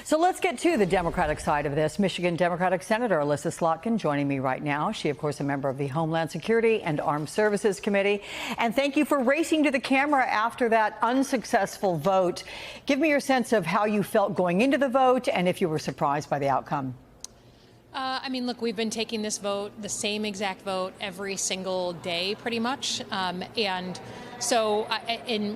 So let's get to the Democratic side of this. Michigan Democratic Senator Elissa Slotkin joining me right now. She, of course, a member of the Homeland Security and Armed Services Committee. And thank you for racing to the camera after that unsuccessful vote. Give me your sense of how you felt going into the vote and if you were surprised by the outcome. I mean, look, we've been taking this vote, the same exact vote, every single day, pretty much. And so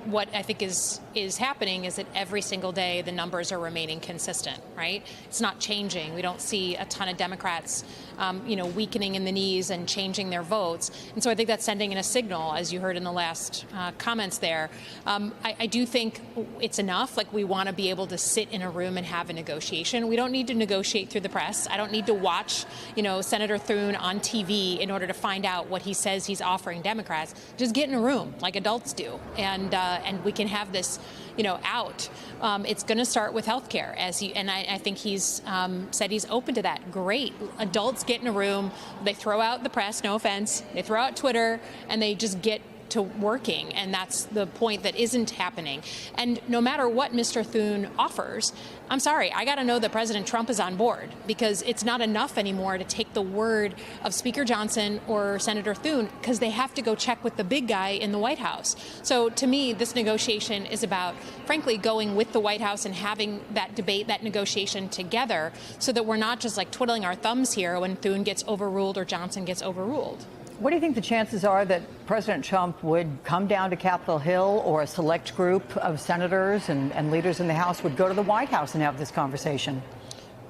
what I think is happening is that every single day the numbers are remaining consistent, right? It's not changing. We don't see a ton of Democrats, weakening in the knees and changing their votes. And so I think that's sending in a signal, as you heard in the last comments there. I do think it's enough. Like, we want to be able to sit in a room and have a negotiation. We don't need to negotiate through the press. I don't need to watch, Senator Thune on TV in order to find out what he says he's offering Democrats. Just get in a room like adults do, and we can have this, out. It's going to start with health care, and I think he's said he's open to that. Great. Adults get in a room, they throw out the press, no offense, they throw out Twitter, and they just get to working, and that's the point that isn't happening. And no matter what Mr. Thune offers, I'm sorry, I got to know that President Trump is on board, because it's not enough anymore to take the word of Speaker Johnson or Senator Thune, because they have to go check with the big guy in the White House. So to me, this negotiation is about, frankly, going with the White House and having that debate, that negotiation together, so that we're not just like twiddling our thumbs here when Thune gets overruled or Johnson gets overruled. What do you think the chances are that President Trump would come down to Capitol Hill, or a select group of senators and leaders in the House would go to the White House and have this conversation?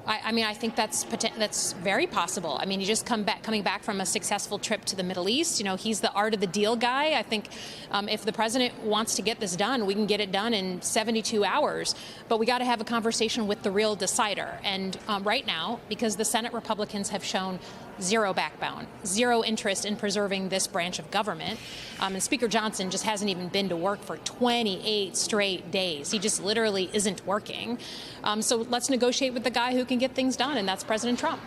I think that's very possible. I mean, you just coming back from a successful trip to the Middle East. He's the art of the deal guy. I think if the president wants to get this done, we can get it done in 72 hours. But we got to have a conversation with the real decider. And right now, because the Senate Republicans have shown zero backbone, zero interest in preserving this branch of government, and Speaker Johnson just hasn't even been to work for 28 straight days. He just literally isn't working. So let's negotiate with the guy who can get things done, and that's President Trump.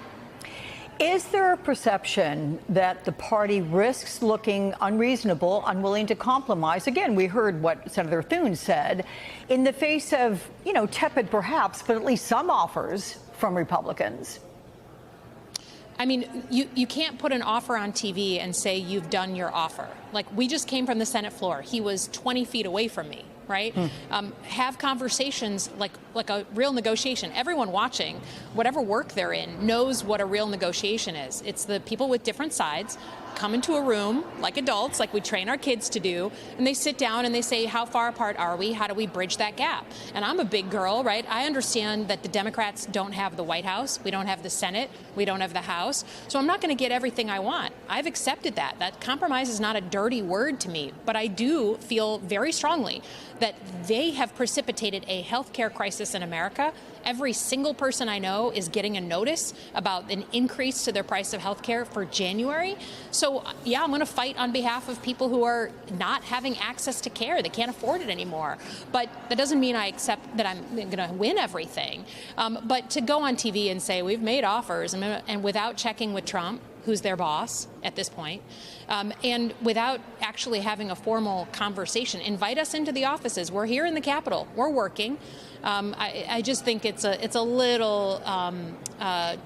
Is there a perception that the party risks looking unreasonable, unwilling to compromise? Again, we heard what Senator Thune said, in the face of, tepid perhaps, but at least some offers from Republicans. I mean, you can't put an offer on TV and say you've done your offer. Like, we just came from the Senate floor. He was 20 feet away from me, right? Have conversations like a real negotiation. Everyone watching, whatever work they're in, knows what a real negotiation is. It's the people with different sides come into a room like adults, like we train our kids to do, and they sit down and they say, how far apart are we? How do we bridge that gap? And I'm a big girl, right? I understand that the Democrats don't have the White House. We don't have the Senate. We don't have the House. So I'm not going to get everything I want. I've accepted that. That compromise is not a dirty word to me, but I do feel very strongly that they have precipitated a health care crisis in America. Every single person I know is getting a notice about an increase to their price of health care for January. So, yeah, I'm going to fight on behalf of people who are not having access to care. They can't afford it anymore. But that doesn't mean I accept that I'm going to win everything. But to go on TV and say we've made offers and without checking with Trump, who's their boss at this point, and without actually having a formal conversation, invite us into the offices. We're here in the Capitol. We're working. I just think it's a little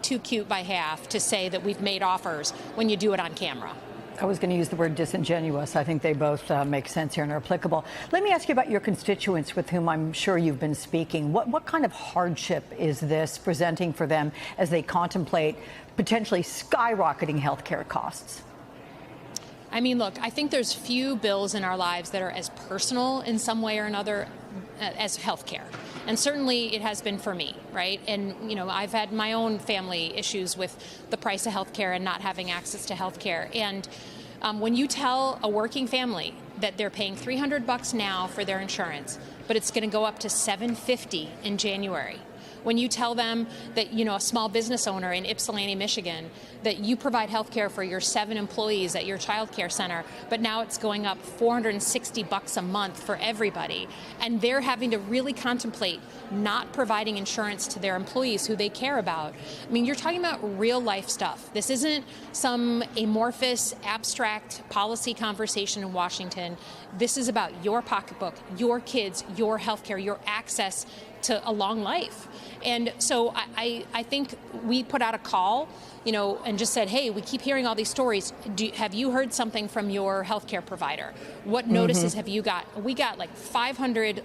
too cute by half to say that we've made offers when you do it on camera. I was going to use the word disingenuous. I think they both make sense here and are applicable. Let me ask you about your constituents with whom I'm sure you've been speaking. What kind of hardship is this presenting for them as they contemplate potentially skyrocketing health care costs? I mean, look, I think there's few bills in our lives that are as personal in some way or another as health care. And certainly it has been for me, right? And, I've had my own family issues with the price of health care and not having access to health care. And when you tell a working family that they're paying $300 now for their insurance, but it's going to go up to $750 in January, when you tell them that, a small business owner in Ypsilanti, Michigan, that you provide health care for your 7 employees at your child care center, but now it's going up $460 a month for everybody, and they're having to really contemplate not providing insurance to their employees who they care about. I mean, you're talking about real life stuff. This isn't some amorphous, abstract policy conversation in Washington. This is about your pocketbook, your kids, your health care, your access to a long life. And so I think we put out a call, and just said, hey, we keep hearing all these stories. Have you heard something from your healthcare provider? What notices have you got? We got like 500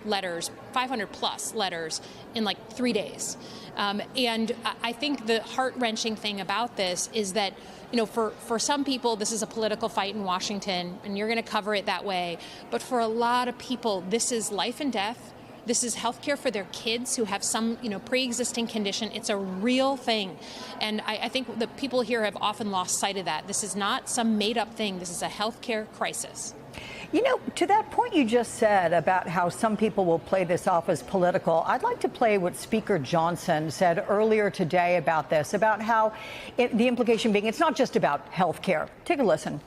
plus letters in like 3 days. And I think the heart-wrenching thing about this is that, for some people, this is a political fight in Washington, and you're going to cover it that way. But for a lot of people, this is life and death. This is health care for their kids who have some, pre-existing condition. It's a real thing. And I think the people here have often lost sight of that. This is not some made-up thing. This is a health care crisis. To that point you just said about how some people will play this off as political, I'd like to play what Speaker Johnson said earlier today about this, about how the implication being it's not just about health care. Take a listen.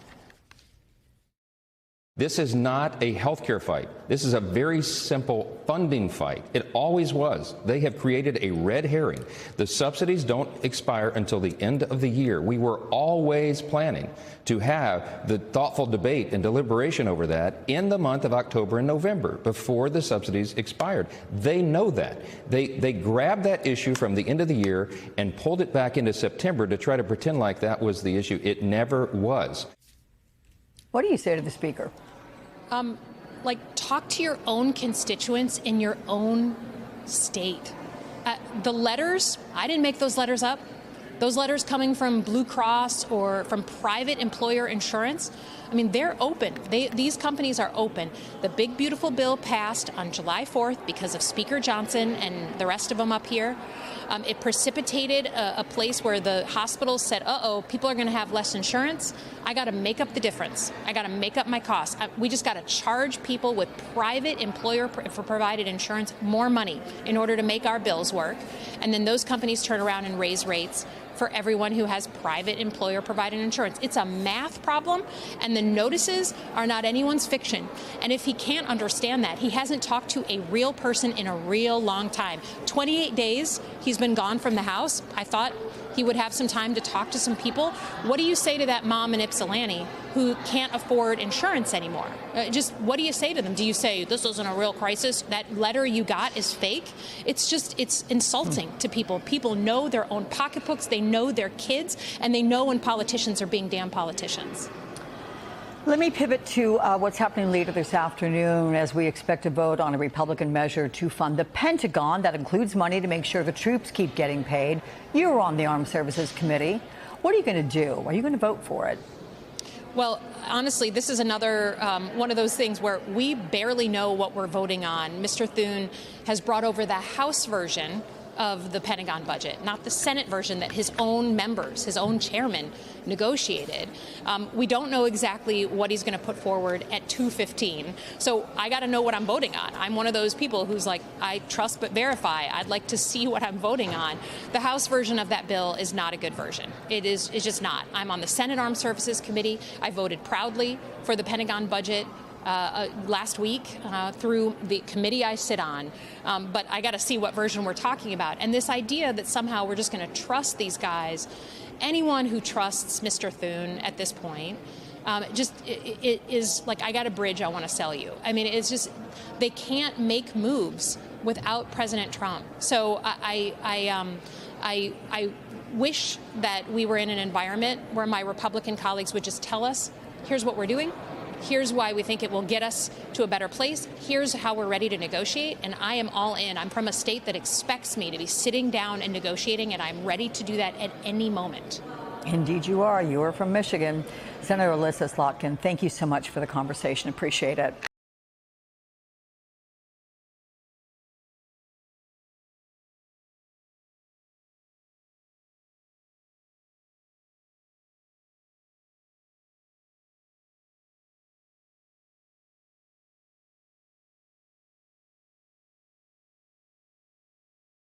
This is not a healthcare fight. This is a very simple funding fight. It always was. They have created a red herring. The subsidies don't expire until the end of the year. We were always planning to have the thoughtful debate and deliberation over that in the month of October and November before the subsidies expired. They know that. They grabbed that issue from the end of the year and pulled it back into September to try to pretend like that was the issue. It never was. What do you say to the speaker? Talk to your own constituents in your own state. The letters, I didn't make those letters up. Those letters coming from Blue Cross or from private employer insurance, they're open. These companies are open. The big, beautiful bill passed on July 4th because of Speaker Johnson and the rest of them up here. It precipitated a place where the hospitals said, people are going to have less insurance. I got to make up the difference. I got to make up my costs. We just got to charge people with private employer for provided insurance more money in order to make our bills work. And then those companies turn around and raise rates for everyone who has private employer provided insurance. It's a math problem, and the notices are not anyone's fiction. And if he can't understand that, he hasn't talked to a real person in a real long time. 28 days he's been gone from the House. I thought he would have some time to talk to some people. What do you say to that mom in Ypsilanti who can't afford insurance anymore? Just what do you say to them? Do you say, this isn't a real crisis? That letter you got is fake? It's insulting to people. People know their own pocketbooks, they know their kids, and they know when politicians are being damn politicians. Let me pivot to what's happening later this afternoon as we expect a vote on a Republican measure to fund the Pentagon. That includes money to make sure the troops keep getting paid. You were on the Armed Services Committee. What are you going to do? Are you going to vote for it? Well, honestly, this is another one of those things where we barely know what we're voting on. Mr. Thune has brought over the House version of the Pentagon budget, not the Senate version that his own members, his own chairman, negotiated. We don't know exactly what he's going to put forward at 2:15. So I got to know what I'm voting on. I'm one of those people who's like, I trust but verify. I'd like to see what I'm voting on. The House version of that bill is not a good version. It's just not. I'm on the Senate Armed Services Committee. I voted proudly for the Pentagon budget last week through the committee I sit on. But I got to see what version we're talking about. And this idea that somehow we're just going to trust these guys, anyone who trusts Mr. Thune at this point, it is like, I got a bridge I want to sell you. It's just, they can't make moves without President Trump. So I wish that we were in an environment where my Republican colleagues would just tell us, here's what we're doing. Here's why we think it will get us to a better place. Here's how we're ready to negotiate. And I am all in. I'm from a state that expects me to be sitting down and negotiating, and I'm ready to do that at any moment. Indeed you are. You are from Michigan. Senator Elissa Slotkin, thank you so much for the conversation. Appreciate it.